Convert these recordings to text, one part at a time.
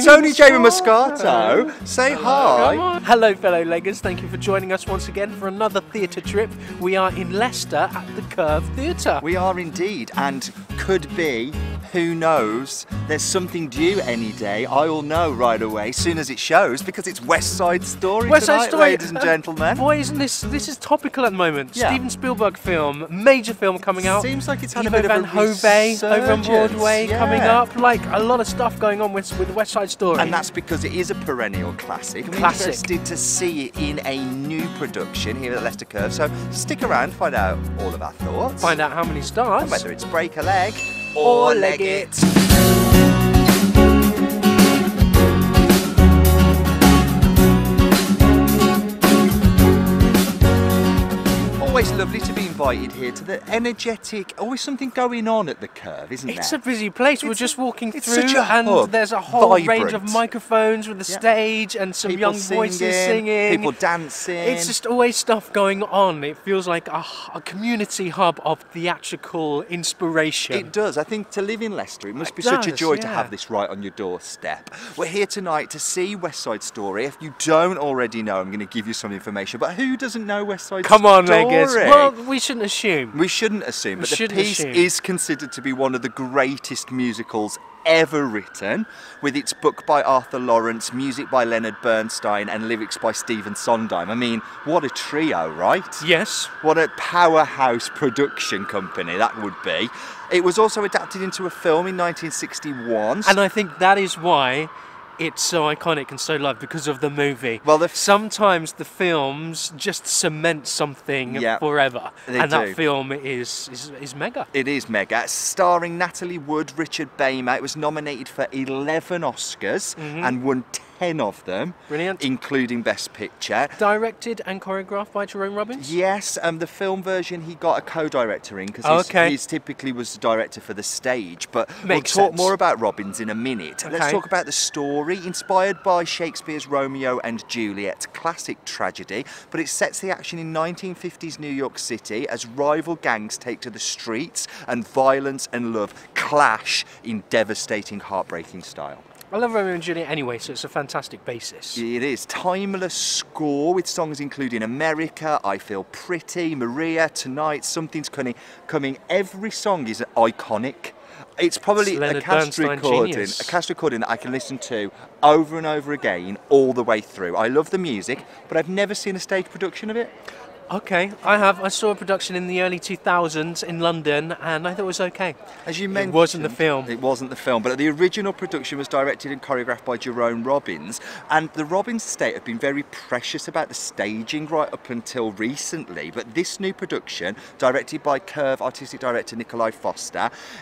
It's only Jamie Muscato. Say hi. Hello, fellow leggers. Thank you for joining us once again for another theatre trip. We are in Leicester at the Curve Theatre. We are indeed, and could be, who knows, there's something due any day. I will know right away, soon as it shows, because it's West Side Story tonight, ladies and gentlemen. Boy, isn't this is topical at the moment. Yeah. Steven Spielberg film, major film coming out. Seems like it's had Ivo a bit Van of a Hove over on Broadway coming up. Like a lot of stuff going on with West Side Story. And that's because it is a perennial classic. We're interested to see it in a new production here at Leicester Curve. So stick around, find out all of our thoughts. Find out how many stars. And whether it's break a leg or leg it. Always lovely to be invited here to the energetic, always something going on at the Curve, isn't there? It's a busy place. We're just walking through and there's a whole vibrant range of microphones with the stage and some people young voices singing. People dancing. It's just always stuff going on. It feels like a community hub of theatrical inspiration. It does. I think to live in Leicester, it must be such a joy to have this right on your doorstep. We're here tonight to see West Side Story. If you don't already know, I'm going to give you some information. But who doesn't know West Side Story? Come on, Leggers. Well, we shouldn't assume. We shouldn't assume, but the piece is considered to be one of the greatest musicals ever written, with its book by Arthur Lawrence, music by Leonard Bernstein, and lyrics by Stephen Sondheim. I mean, what a trio, right? Yes. What a powerhouse production company that would be. It was also adapted into a film in 1961. And I think that is why it's so iconic and so loved, because of the movie. Well, sometimes the films just cement something forever, and that film is mega. It is mega. Starring Natalie Wood, Richard Baymer. It was nominated for 11 Oscars and won 10 of them. Brilliant. Including Best Picture. Directed and choreographed by Jerome Robbins? Yes, the film version he got a co-director in, because he typically was the director for the stage, but we'll talk more about Robbins in a minute. Let's talk about the story. Inspired by Shakespeare's Romeo and Juliet, classic tragedy, but it sets the action in 1950s New York City as rival gangs take to the streets and violence and love clash in devastating, heartbreaking style. I love Romeo and Juliet anyway, so it's a fantastic basis. It is. Timeless score with songs including America, I Feel Pretty, Maria, Tonight, Something's Coming. Every song is iconic. It's probably a cast recording that I can listen to over and over again all the way through. I love the music, but I've never seen a stage production of it. Okay, I have. I saw a production in the early 2000s in London, and I thought it was okay. As you mentioned, it wasn't the film. It wasn't the film, but the original production was directed and choreographed by Jerome Robbins, and the Robbins estate have been very precious about the staging right up until recently. But this new production, directed by Curve artistic director Nikolai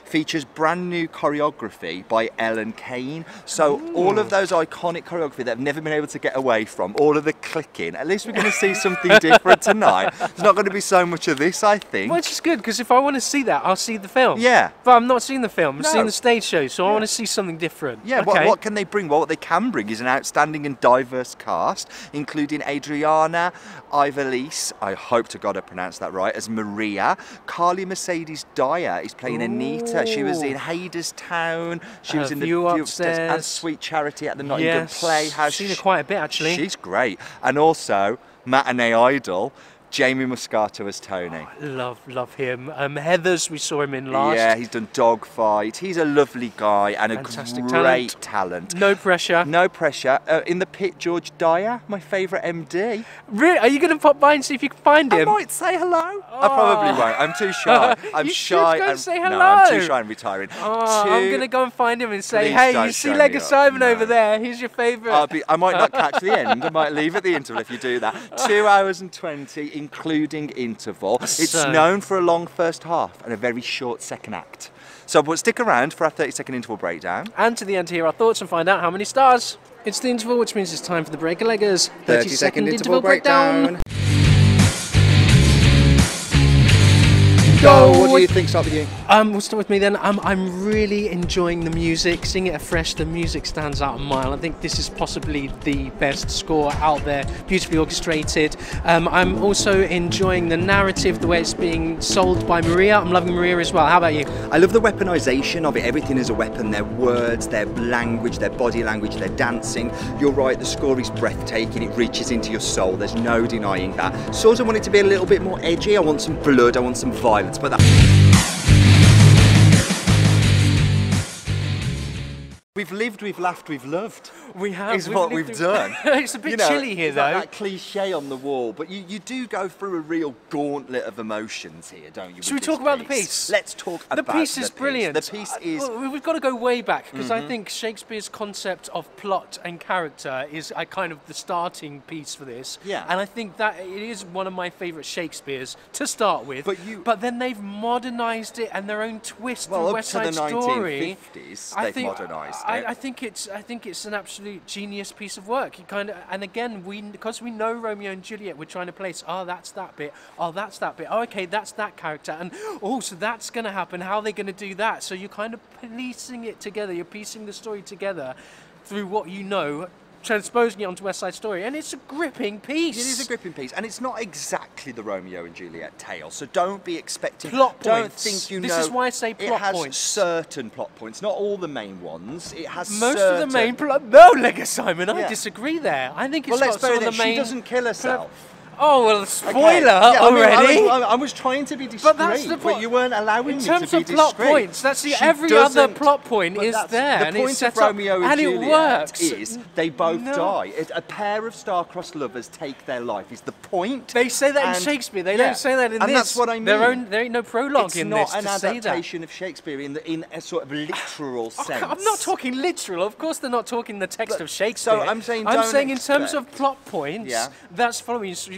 features brand new choreography by Kane. So all of those iconic choreography that have never been able to get away from, all of the clicking, at least we're going to see something different tonight. There's not going to be so much of this, I think. Which is good, because if I want to see that, I'll see the film. Yeah. But I'm not seeing the film, I'm seeing the stage show, so I want to see something different. Yeah, what can they bring? Well, what they can bring is an outstanding and diverse cast, including Adriana Ivalise, I hope to God I pronounced that right, as Maria. Carly Mercedes Dyer is playing Anita. She was in Haderstown. She was in The View Upstairs and Sweet Charity at the Nottingham Playhouse. I've seen her quite a bit, actually. She's great. And also, matinee idol, Jamie Muscato as Tony. Oh, love him. Heathers, we saw him in last. Yeah, he's done Dogfight. He's a lovely guy and fantastic a great talent. No pressure. No pressure. In the pit, George Dyer, my favourite MD. Really? Are you going to pop by and see if you can find him? I might say hello. I probably won't. I'm too shy. I'm shy. Go and say hello. No, I'm too shy and retiring. I'm going to go and find him and say, hey, you see Leg of Simon over there? He's your favourite. I might not catch the end. I might leave at the interval if you do that. 2 hours and 20, including interval. It's known for a long first half and a very short second act. So but stick around for our 30-second interval breakdown. And to the end to hear our thoughts and find out how many stars. It's the interval, which means it's time for the break-a-leggers. 30-second interval breakdown. go. What do you think? Start with you. We'll start with me then. I'm really enjoying the music. Seeing it afresh, the music stands out a mile. I think this is possibly the best score out there, beautifully orchestrated. I'm also enjoying the narrative, the way it's being sold by Maria. I'm loving Maria as well. How about you? I love the weaponization of it. Everything is a weapon. Their words, their language, their body language, their dancing. You're right, the score is breathtaking. It reaches into your soul. There's no denying that. Sort of want it to be a little bit more edgy. I want some blood, I want some violence, but that... We've lived, we've laughed, we've loved. We have. Is what we've done. It's a bit chilly here, though. Like that cliche on the wall, but you do go through a real gauntlet of emotions here, don't you? Should we talk about the piece? Let's talk about the piece. The piece is brilliant. The piece is... We've got to go way back, because I think Shakespeare's concept of plot and character is kind of the starting piece for this. Yeah. And I think that it is one of my favourite Shakespeare's to start with. But then they've modernised it and their own twist through West Side Story. Up to the 1950s, they've modernised it. I think it's an absolute genius piece of work. You kind of, and again, because we know Romeo and Juliet, we're trying to place. Oh, that's that bit. Oh, that's that bit. Oh, okay, that's that character. And oh, so that's going to happen. How are they going to do that? So you're kind of piecing it together. You're piecing the story together through what you know, transposing it onto West Side Story, and it's a gripping piece. It is a gripping piece, and it's not exactly the Romeo and Juliet tale, so don't be expecting... Plot points. Don't think you know... This is why I say plot points. It has certain plot points, not all the main ones. It has most certain... of the main plot... No, Lega Simon, I disagree there. I think it's got some of the main... She doesn't kill herself. Oh, well, spoiler already. I was trying to be discreet, but you weren't allowing me to be discreet. In terms of plot points, that's every other plot point is there. The point of Romeo and Juliet is they both die. A pair of star-crossed lovers take their life is the point. They say that in Shakespeare. They don't say that in this. And that's what I mean. There ain't no prologue in this to say that. It's not an adaptation of Shakespeare in a sort of literal sense. I'm not talking literal. Of course they're not talking the text of Shakespeare. So I'm saying in terms of plot points, that's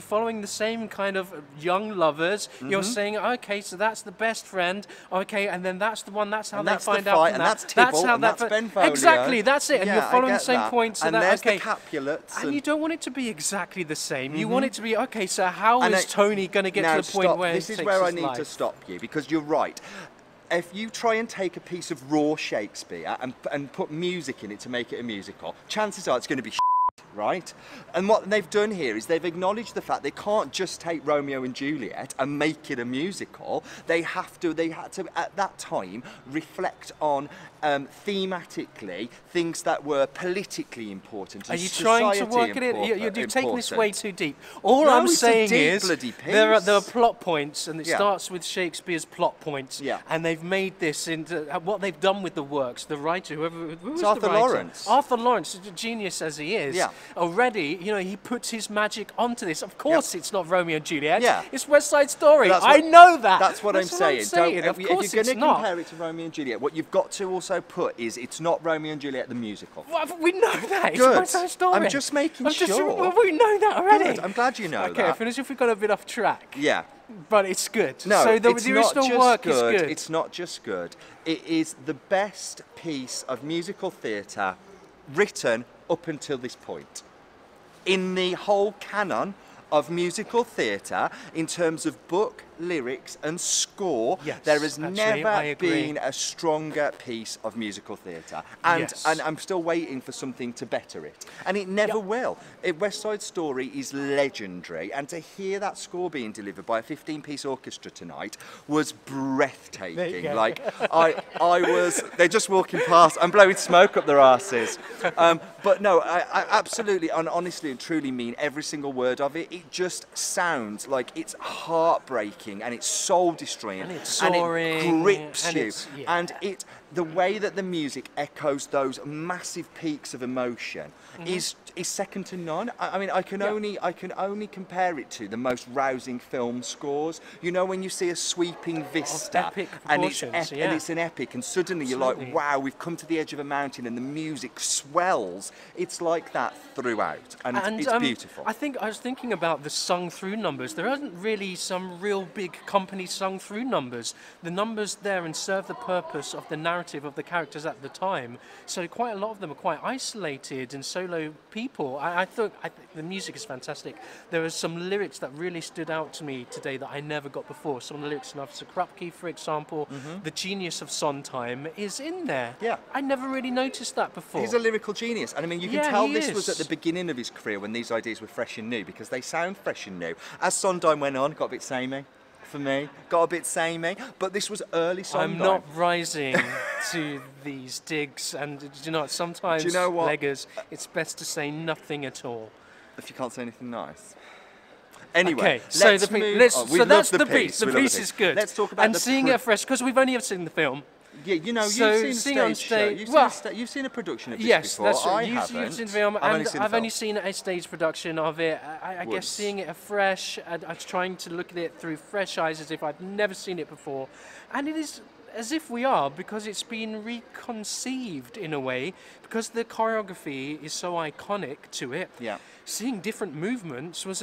following the same kind of young lovers. You're saying, okay, so that's the best friend, okay, and then that's the one, that's how they find out. And that's Tybalt, and that's Benvolio. Exactly, that's it, and you're following the same points. And there's the Capulets. And you don't want it to be exactly the same. You want it to be, okay, so how is Tony going to get to the point where this is where I need to stop you, because you're right. If you try and take a piece of raw Shakespeare and put music in it to make it a musical, chances are it's going to be right? And what they've done here is they've acknowledged the fact they can't just take Romeo and Juliet and make it a musical. They had to, at that time, reflect on thematically things that were politically important. Are you trying to work it in? You're taking this way too deep. All I'm saying is there are plot points, and it starts with Shakespeare's plot points, and they've made this into what they've done with the works. The writer, who was Arthur Lawrence. Arthur Lawrence, genius as he is, already, he puts his magic onto this. Of course, it's not Romeo and Juliet. It's West Side Story. I know that. That's what I'm saying. Of course, if you're going to compare it to Romeo and Juliet, what you've got to also put is it's not Romeo and Juliet the musical. Well, we know that. It's Good. West Side Story. I'm just making sure. Well, we know that already. Good. I'm glad you know that. Okay, I finish if we got a bit off track. Yeah. But it's good. No, so the it's original not work just is good. It's not just good. It is the best piece of musical theatre written up until this point. In the whole canon of musical theatre, in terms of book, lyrics and score, there has never been a stronger piece of musical theatre. And I'm still waiting for something to better it. And it never will. West Side Story is legendary, and to hear that score being delivered by a 15-piece orchestra tonight was breathtaking. Like, they're just walking past, I'm blowing smoke up their arses. But no, I absolutely, and honestly and truly mean every single word of it. It just sounds like it's heartbreaking, and it's soul-destroying, and it's soaring, and it grips you, and the way that the music echoes those massive peaks of emotion is second to none. I mean, I can only compare it to the most rousing film scores. You know, when you see a sweeping vista and it's an epic, and suddenly you're like, wow, we've come to the edge of a mountain, and the music swells. It's like that throughout, and it's beautiful. I was thinking about the sung-through numbers. There aren't really some real big company sung-through numbers. The numbers there and serve the purpose of the narrative narrative of the characters at the time. So quite a lot of them are quite isolated and solo people. I think the music is fantastic. There are some lyrics that really stood out to me today that I never got before. Some of the lyrics in Officer Krupke, for example, the genius of Sondheim is in there. Yeah. I never really noticed that before. He's a lyrical genius, and I mean, you can Yeah, tell he this was is. at the beginning of his career when these ideas were fresh and new, because they sound fresh and new. As Sondheim went on, got a bit samey for me, got a bit samey, but this was early Sondheim. I'm not rising to these digs, and do you know, sometimes, Do you know what? Leggers, it's best to say nothing at all. If you can't say anything nice. Anyway, Okay, so let's the move let's, on. We so love that's the the piece. The We love piece is good. Let's talk about and the seeing it fresh because we've only ever seen the film. Yeah, you know, So you've seen seeing a it on stage show. stage- You've, well, you've seen a production of this Yes, before. that's right. I You've haven't. seen the film, I've and only seen the I've only film. seen a stage production of it. I guess Once. seeing it afresh, I was trying to look at it through fresh eyes as if I'd never seen it before. And it is as if we are, because it's been reconceived in a way, because the choreography is so iconic to it. Yeah. Seeing different movements was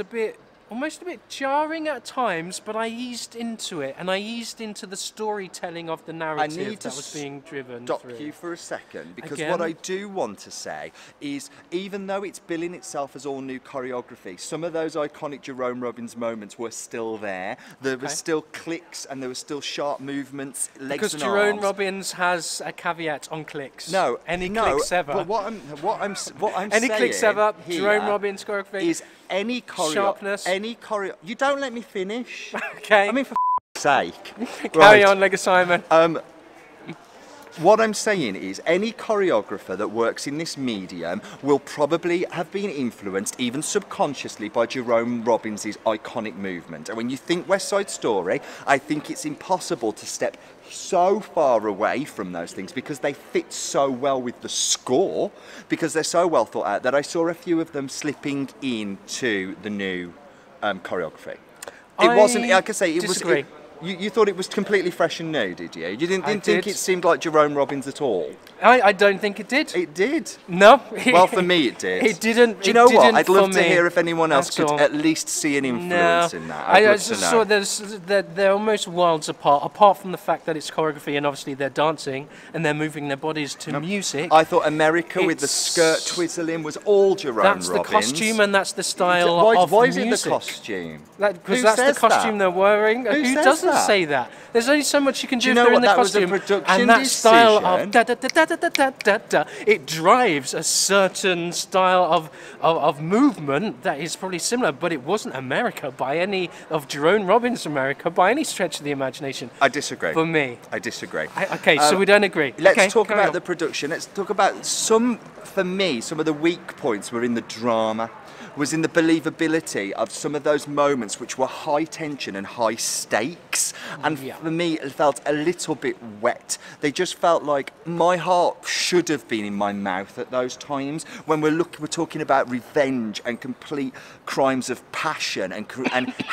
almost a bit jarring at times, but I eased into it, and I eased into the storytelling of the narrative that was being driven Stop through. you for a second, because Again? what I do want to say is, even though it's billing itself as all new choreography, some of those iconic Jerome Robbins moments were still there. There were still clicks, and there were still sharp movements, legs Because and Jerome arms. Robbins has a caveat on clicks. No, any no, clicks ever. But what I'm Any saying clicks ever. here Jerome Robbins choreography. is any choreo. Sharpness. Any choreo. You don't let me finish. Okay. I mean, for sake. Carry on, Leg Simon. What I'm saying is, any choreographer that works in this medium will probably have been influenced, even subconsciously, by Jerome Robbins' iconic movement. And when you think West Side Story, I think it's impossible to step so far away from those things, because they fit so well with the score, because they're so well thought out, that I saw a few of them slipping into the new choreography. It wasn't, like I say, it disagree. was. You thought it was completely fresh and new, did you? You didn't think did. it seemed like Jerome Robbins at all? I don't think it did. It did. No. Well, for me it did. It didn't. Do you know it what? didn't I'd love for to me hear if anyone else at could all. at least see an influence in that. I'd I love just to saw know. they're almost worlds apart from the fact that it's choreography and obviously they're dancing and they're moving their bodies to music. I thought America with the It's- skirt twizzling was all Jerome That's Robbins. the costume and that's the style of why is music. it the costume? Because Who that's the says costume that? they're wearing. Who Who says doesn't that? say that? There's only so much you can do, you know if they're what? in the That was a costume. production And that style decision. of da da da da da da da da, it drives a certain style of movement that is probably similar, but it wasn't America by any of Jerome Robbins' America by any stretch of the imagination. I disagree. For me. I disagree. Okay, so we don't agree. Let's Okay, talk carry about on. the production. Let's talk about for me, some of the weak points were in the drama, was in the believability of some of those moments which were high tension and high stakes. And Yeah. for me, it felt a little bit wet. They just felt like my heart should have been in my mouth at those times when we're talking about revenge and complete crimes of passion and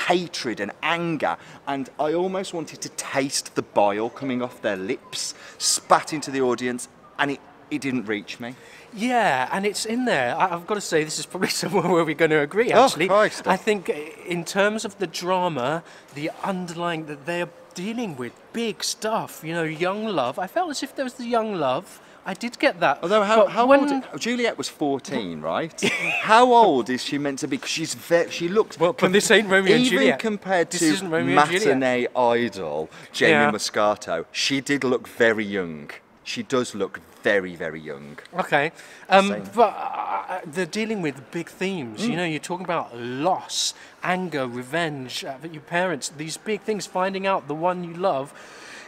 hatred and anger. And I almost wanted to taste the bile coming off their lips, spat into the audience, and it didn't reach me. Yeah, and it's in there. I've got to say, this is probably somewhere where we're going to agree, Oh, actually. Christ. I think in terms of the drama, the underlying, that they're dealing with big stuff, you know, young love. I felt as if there was the young love. I did get that. Although, But how when- old? Juliet was 14, right? How old is she meant to be? Because she looks. Well, but this ain't Romeo and even Juliet. compared This to isn't Romeo and Juliet. matinee idol Jamie Yeah. Moscato, she did look very young. She does look very, very young. Okay, Same. but they're dealing with big themes. You know, you're talking about loss, anger, revenge, your parents, these big things, finding out the one you love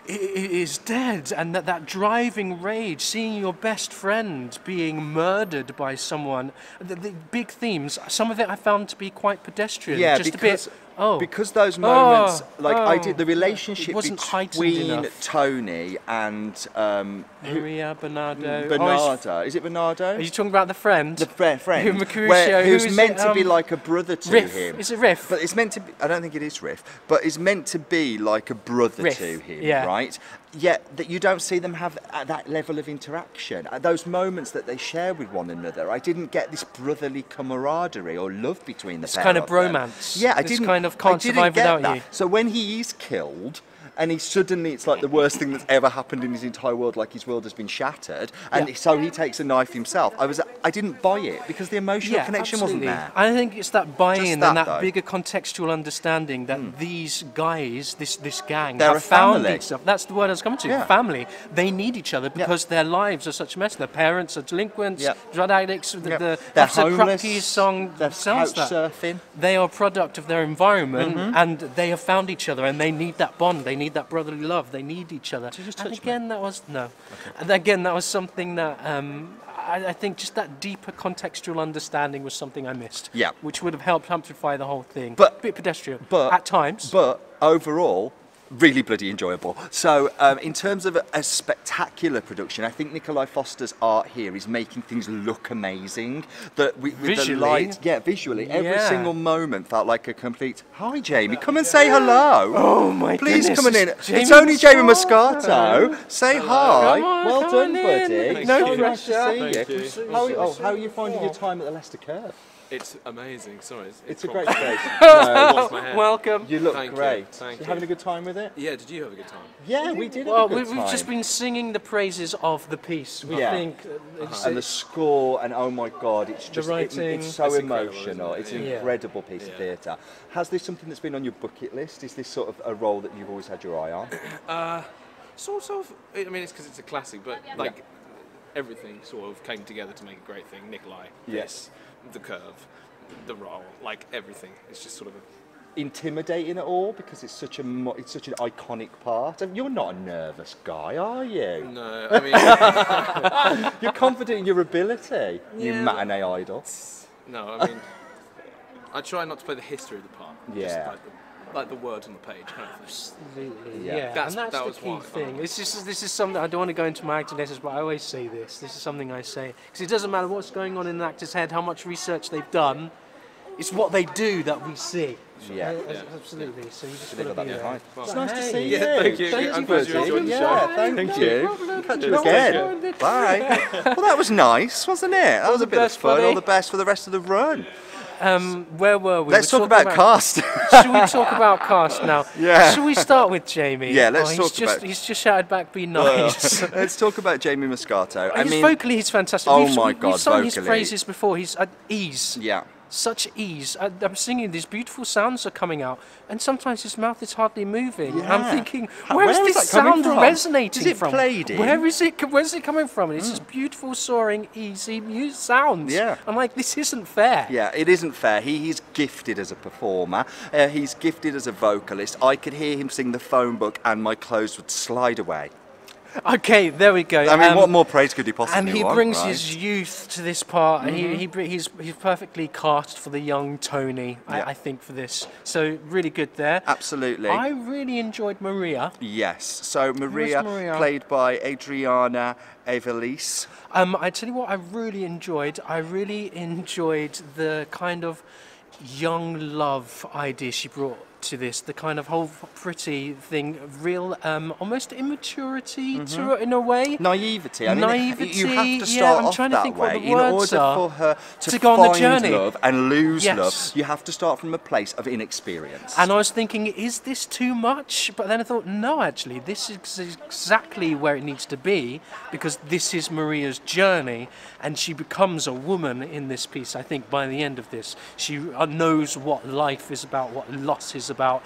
is dead, and that driving rage, seeing your best friend being murdered by someone, the big themes, some of it I found to be quite pedestrian. Yeah, just because a bit, oh. because those moments, I did the It relationship wasn't heightened between enough. Tony and Maria Bernardo. Bernardo. Is it Bernardo? Are you talking about the friend? The friend, Who Mercutio, who's who is meant it, to be like a brother to Riff. him. Is it Riff? But it's meant to be. I don't think it is Riff, but it's meant to be like a brother Riff, to him, yeah. right? Yet that you don't see them have that level of interaction. At those moments that they share with one another, I didn't get this brotherly camaraderie or love between the It's pair kind of them. bromance. Yeah, I It's didn't. kind of I can't didn't survive get without that. you. So when he is killed, and he suddenly, it's like the worst thing that's ever happened in his entire world, like his world has been shattered, and so he takes a knife himself. I didn't buy it because the emotional connection wasn't there. I think it's that buy-in and that though. bigger contextual understanding that these guys, this gang, They're have a found family. each other. That's the word I was coming to. Yeah. Family. They need each other because their lives are such a mess. Their parents are delinquents, drug addicts. The They're Officer homeless. Krupke's song They're sells couch that. surfing. They are a product of their environment, and they have found each other, and they need that bond. They need that brotherly love. They need each other. And again, that was and again, that was something that I think just that deeper contextual understanding was something I missed. Yeah. Which would have helped amplify the whole thing. But- a bit pedestrian but at times. But overall, really bloody enjoyable. So in terms of a spectacular production, I think Nikolai Foster's art here is making things look amazing. With Visually? the light, visually, every Yeah. single moment felt like a complete. Hi, Jamie, come and say hello. Oh my Please goodness, come on in. it's It's Jamie only Jamie Muscato. Muscato. Say hi. Come on, well come done, on in. buddy. Thank So you. nice to see Thank you. you. How are you finding your time at the Leicester Curve? It's amazing. Sorry, It's a great cool. place. Wash my hair. Welcome. You look Thank you. great. Thank You you. having a good time with it? Yeah, did you have a good time? Yeah, we did. Well, have a good we've time. just been singing the praises of the piece. We Yeah. think it's, And the score, and oh my god, it's just writing. it's so It's incredible, emotional. isn't it? It's an Yeah. incredible piece of Yeah. theatre. Has this something that's been on your bucket list? Is this sort of a role that you've always had your eye on? Sort of. I mean, it's because it's a classic, but like everything sort of came together to make a great thing. Nikolai, Yes. the curve, the role, like everything. It's just sort of Intimidating at all because it's such it's such an iconic part. You're not a nervous guy, are you? no. I mean, You're confident in your ability. You Yeah. matinee idol. no. I mean, I try not to play the history of the part. Just Yeah. like the words on the page, kind of thing. Absolutely, Yeah. yeah. That's- And that's that the was key what- thing. This is something I don't want to go into my acting lessons, but I always say this. This is something I say because it doesn't matter what's going on in an actor's head, how much research they've done. It's what they do that we see. Yeah. Absolutely. So you just They've got got to be that there. behind. Well, It's nice to see Yeah, you. thank you. Thank I'm you, glad you buddy. enjoyed the Yeah, show. thank you. Catch you No again. problem. Bye. Well, that was nice, wasn't it? That was a the bit of best, fun. buddy. All the best for the rest of the run. Where were we? Let's We're talk talking about cast. Should we talk about cast now? Yeah. Should we start with Jamie? Yeah, let's he's talk just, about- He's just shouted back, be nice. Let's talk about Jamie Muscato. I His mean, vocally, he's fantastic. oh We've, my we've God, sung his vocally. praises before. He's at ease. yeah. Such ease. I'm singing, these beautiful sounds are coming out, and sometimes his mouth is hardly moving. And I'm Yeah. thinking, Where where is is this that coming sound from? resonating Is it from? played in? Where's it coming from? And it's just beautiful, soaring, easy sounds. Yeah. I'm like, this isn't fair. Yeah, it isn't fair. He's gifted as a performer. He's gifted as a vocalist. I could hear him sing the phone book and my clothes would slide away. Okay, there we go. I mean, what more praise could he possibly And he want, brings right? his youth to this part. He's perfectly cast for the young Tony, Yeah. I think, for this. So really good there. Absolutely. I really enjoyed Maria. Yes. So Maria, Maria? played by Adriana Evelise. I tell you what, I really enjoyed the kind of young love idea she brought to this, the kind of whole pretty thing, real almost immaturity to it in a way. Naivety. I mean, Naivety, you have to yeah, start I'm off trying to that think what way the in words order are for her to go on the find journey. love and lose Yes. love. You have to start from a place of inexperience. And I was thinking, is this too much? But then I thought, no, actually, this is exactly where it needs to be, because this is Maria's journey, and she becomes a woman in this piece, I think, by the end of this. She knows what life is about, what loss is about,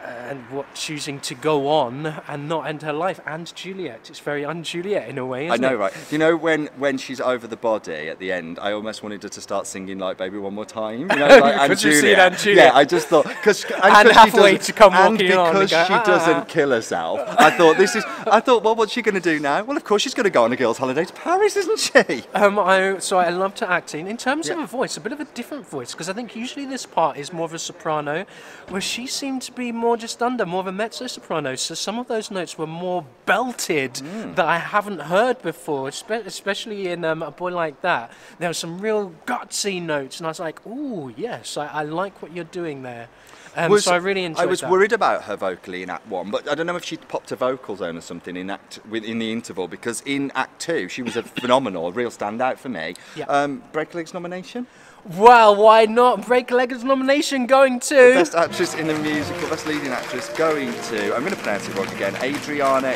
and what choosing to go on and not end her life. And Juliet, it's very un-Juliet in a way, I isn't know, it? right? You know, when she's over the body at the end, I almost wanted her to start singing like "Baby One More Time." You know, like Because you've seen Aunt Juliet. Yeah, I just thought because And halfway to come walking on and because go, she "Ah." doesn't kill herself. I thought, well, what's she going to do now? Well, of course she's going to go on a girls' holiday to Paris, isn't she? I loved her acting. In terms of Yeah. a voice, a bit of a different voice, because I think usually this part is more of a soprano, where she seemed to be more just under, more of a mezzo-soprano. So some of those notes were more belted that I haven't heard before, especially in A Boy Like That. There were some real gutsy notes, and I was like, ooh, yes, I like what you're doing there. So I really enjoyed that. I was worried about her vocally in Act 1, but I don't know if she popped a vocal zone or something in the interval, because in Act 2 she was a phenomenal, real standout for me. Yeah. Break Legs nomination? Well, why not? Break a Leg's nomination going to... Best Actress in a Musical, Best Leading Actress going to, I'm going to pronounce it wrong again, Adriana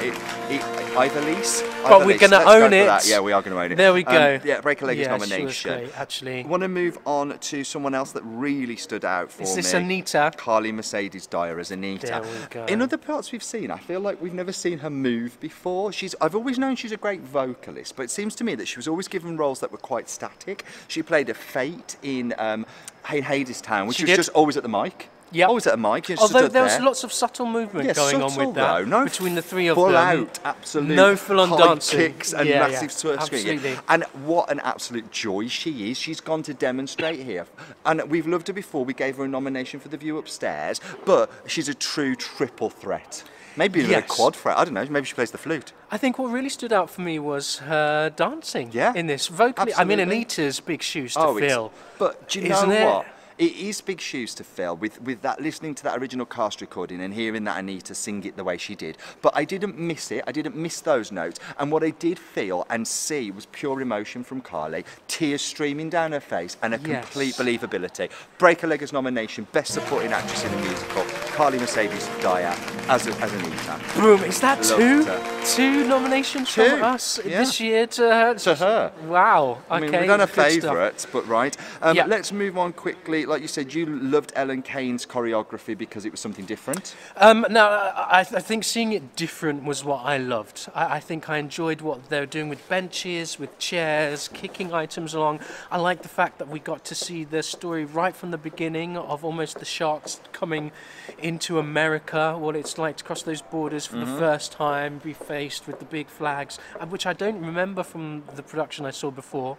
Ivalise. But we're going to own it. Yeah, we are going to own it. There we go. Yeah, Break a Leg's nomination. She was great, actually. I want to move on to someone else that really stood out for me. Is this Anita? Carly Mercedes-Dyer as Anita. There we go. In other parts we've seen, I feel like we've never seen her move before. I've always known she's a great vocalist, but it seems to me that she was always given roles that were quite static. She played a Fate in Hadestown, which was just always at the mic. Yeah, always at a mic. Although there was lots of subtle movement going on with that between the three of them. Full out, absolute. No full-on dancing. Kicks and massive twerk absolutely. And what an absolute joy she is. She's gone to demonstrate here, and we've loved her before. We gave her a nomination for The View Upstairs, but she's a true triple threat. Maybe even a quad threat. I don't know. Maybe she plays the flute. I think what really stood out for me was her dancing in this. Vocally, absolutely. I mean, Anita's big shoes to fill. But do you know what? It is big shoes to fill with that, listening to that original cast recording and hearing that Anita sing it the way she did. But I didn't miss it. I didn't miss those notes. And what I did feel and see was pure emotion from Carly, tears streaming down her face, and a complete believability. Break a Leg's nomination, Best Supporting Actress in a Musical, Carly Mercedes-Dyer as Anita. Boom! Is that two nominations from us this year to her? To her. Wow. Okay. I mean, we don't have favourites, but right. Let's move on quickly. Like you said, you loved Ellen Kane's choreography because it was something different. No, I think seeing it different was what I loved. I think I enjoyed what they were doing with benches, with chairs, kicking items along. I like the fact that we got to see the story right from the beginning of almost the sharks coming into America, what it's like to cross those borders for the first time, be faced with the big flags, which I don't remember from the production I saw before.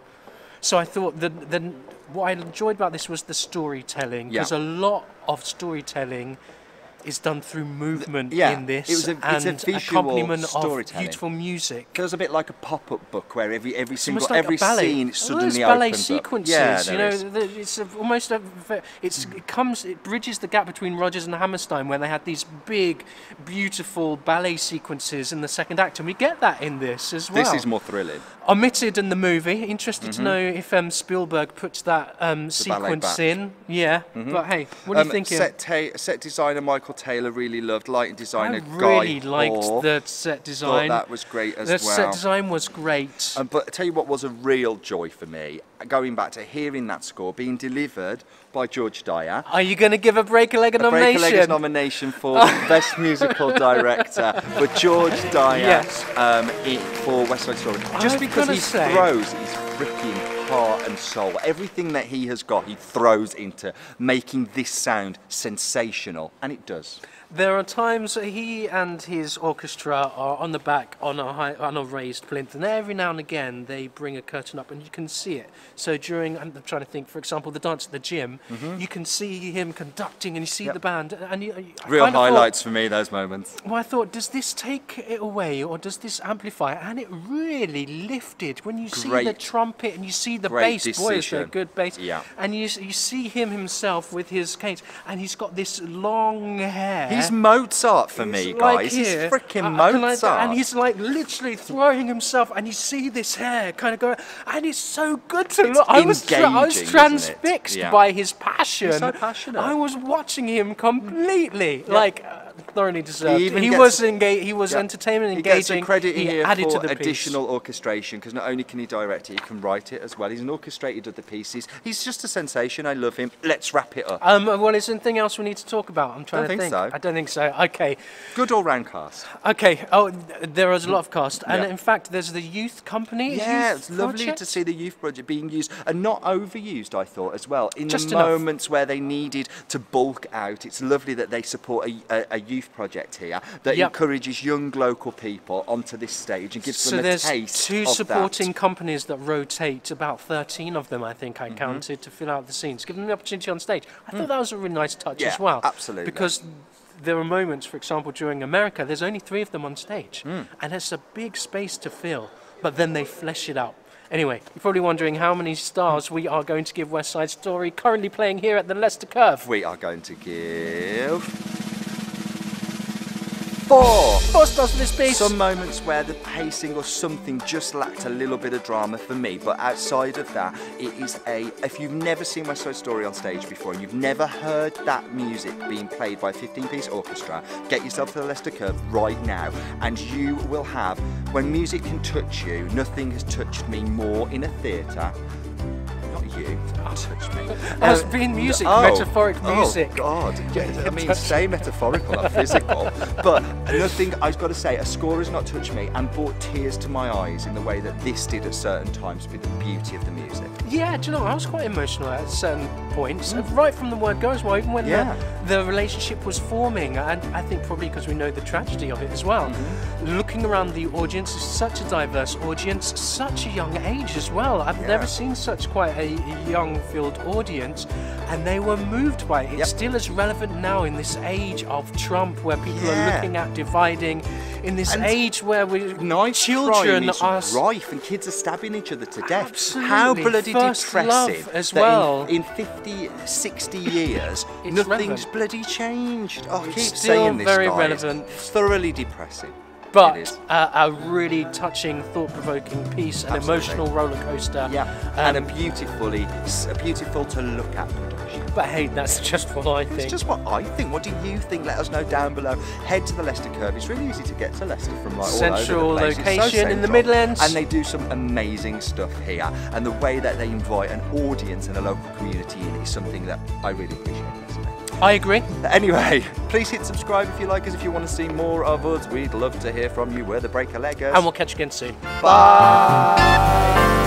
So I thought that what I enjoyed about this was the storytelling, because a lot of storytelling is done through movement in this, it's a visual accompaniment of storytelling. beautiful music. It feels a bit like a pop-up book where every Almost scene like suddenly ballet opens sequences, up. you know, it bridges the gap between Rodgers and Hammerstein, where they had these big, beautiful ballet sequences in the second act, and we get that in this as well. This is more thrilling. Omitted in the movie. Interested to know if Spielberg puts that sequence in. Yeah, but hey, what do you think? Set designer Michael Taylor really loved. Lighting designer Guy really liked the set design. Thought that was great as well. The set design was great. But I tell you what was a real joy for me, going back to hearing that score being delivered by George Dyer. Are you going to give a Break a Leg a nomination? Break a Leg's nomination for Best Musical Director for George Dyer for West Side Story. Just because he throws his freaking heart and soul, everything that he has got, he throws into making this sound sensational, and it does. There are times he and his orchestra are on the back on a raised plinth, and every now and again they bring a curtain up and you can see it. So during, I'm trying to think, for example, the dance at the gym, you can see him conducting and you see the band. And real highlights for me, those moments. Well, I thought, does this take it away or does this amplify it? And it really lifted when you see the trumpet and you see the bass. Boy, is there a good bass. Yeah. And you see him himself with his canes, and he's got this long hair. He's Mozart for me, guys. He's freaking Mozart. And he's like literally throwing himself, and you see this hair kind of go, and it's so good to look. I was transfixed by his passion. He's so passionate. I was watching him completely, like thoroughly deserved. He was entertainment, engaging. He gets a credit here added for to the additional orchestration, because not only can he direct it, he can write it as well. He's an orchestrated other pieces. He's just a sensation. I love him. Let's wrap it up. Well, is there anything else we need to talk about? I'm trying to think. So. I don't think so. Okay. Good all-round cast. Okay. Oh, there is a lot of cast, and in fact, there's the youth company. Yeah, it's lovely to see the youth project being used and not overused. I thought as well in the moments where they needed to bulk out. It's lovely that they support a youth project here that encourages young local people onto this stage and gives them a taste. So there's two supporting companies that rotate, about 13 of them, I think I counted, to fill out the scenes, give them the opportunity on stage. I thought that was a really nice touch as well. Absolutely. Because there are moments, for example, during America, there's only 3 of them on stage, and it's a big space to fill, but then they flesh it out. Anyway, you're probably wondering how many stars we are going to give West Side Story, currently playing here at the Leicester Curve. We are going to give 4 stars for this piece. Some moments where the pacing or something just lacked a little bit of drama for me, but outside of that, it is if you've never seen West Side Story on stage before and you've never heard that music being played by a 15-piece orchestra, get yourself to the Leicester Curve right now, and you will have, when music can touch you, nothing has touched me more in a theatre. You touch me. As being music, metaphoric music. Oh God! Yeah, I mean, say metaphorical, not physical. But nothing. I've got to say, a score has not touched me and brought tears to my eyes in the way that this did at certain times with the beauty of the music. Yeah, do you know, I was quite emotional at certain points, right from the word go as well, even when the relationship was forming, and I think probably because we know the tragedy of it as well. Looking around the audience, it's such a diverse audience, such a young age as well. I've never seen such quite a young-filled audience, and they were moved by it. It's still as relevant now in this age of Trump, where people are looking at dividing, in this age where children are rife and kids are stabbing each other to death. Absolutely. How bloody depressing as that well. in 50, 60 years, nothing's relevant. bloody changed. Oh, I keep Still saying this, very guys. relevant. Thoroughly depressing. But a really touching, thought-provoking piece, an emotional roller coaster. Yeah, and a beautiful to look at production. But hey, that's just what I think. It's just what I think. What do you think? Let us know down below. Head to the Leicester Curve. It's really easy to get to Leicester from all central over the place. location in the central. Midlands. And they do some amazing stuff here. And the way that they invite an audience and a local community in is something that I really appreciate personally. I agree. Anyway, please hit subscribe if you like us. If you want to see more of us, we'd love to hear from you. We're the Breaker Leggers. And we'll catch you again soon. Bye.